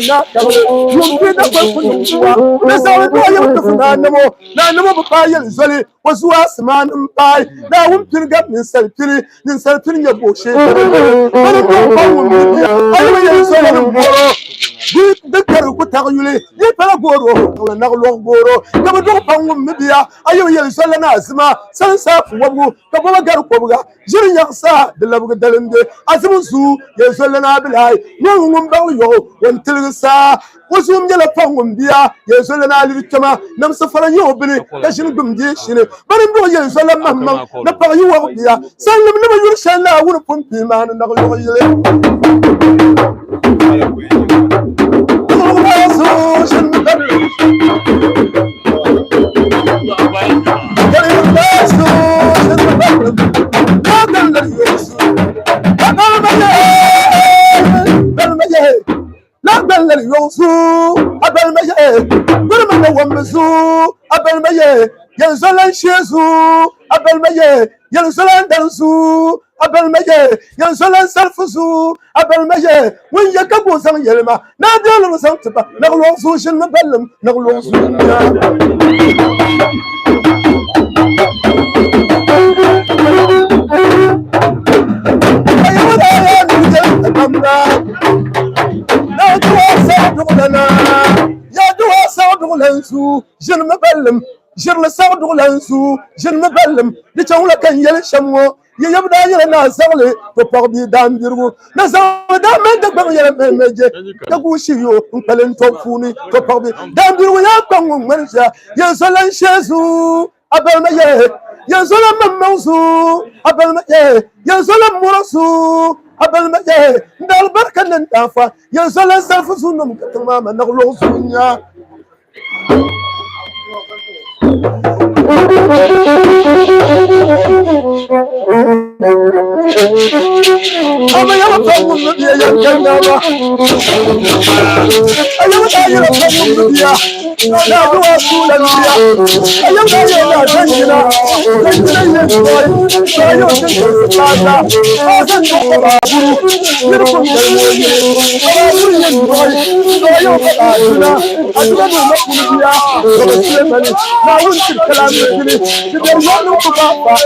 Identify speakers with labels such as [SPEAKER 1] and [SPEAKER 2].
[SPEAKER 1] na yumbi na kwalkun zuwa na zawo do yau da funa namo ba yin zoli wasu asman bai na wumpin gab nin salfin ya boshe bana do ba wumbi ayi yin zoli nan boro dukkan ku ta yule yi fara goro na lon goro ka ba do ba wumbi biya ayi yin zoli na asma san sa wabu ka ba gar ko buga jirin ya sa da labu dalinde asimun su ya zoli na bilai mun ba yo wan tilsa wasu mjala pangum biya ya zoli naalitama nam safara yo bini ka shin gumdi shine barin do ya zoli mamman na pa yi wa biya sallam na yur shalla wur pumpi man na yo yele Abel Yosu, Abel Maye, Burman Wambazu, Abel Maye, Yanzolan Shezu, Abel Maye, Yanzolan Dansu, Abel Maye, Yanzolan Salfuzu, Abel Maye, when Yakabu San Yelma, now there was something, no long social Nabellum, no long je ne me bellem, je ne sors de l'ansu, je ne me bellem, les chambres can yell chameau, you have done a sally, the party down your That's all that meant the Bangla Major, the Gushi, you, Palento Funi, the party down your Yakong Manager, Yansolan Shazu, Abelmaye, Yansolan Mamosu, Abelmaye, Yansolan Murasu. Abelmaye, Dalbarkan and Tafa, Yansolan Salfusunum, Katamama, Nalosunya. I'm a young problem with the young Canada. I am a young problem with the now do a school and I am a young Argentina. So I don't think it's Plaza. I don't talk about beautiful California. I am Argentina. I don't know what to do. Now, who's the calamity? The one who forgot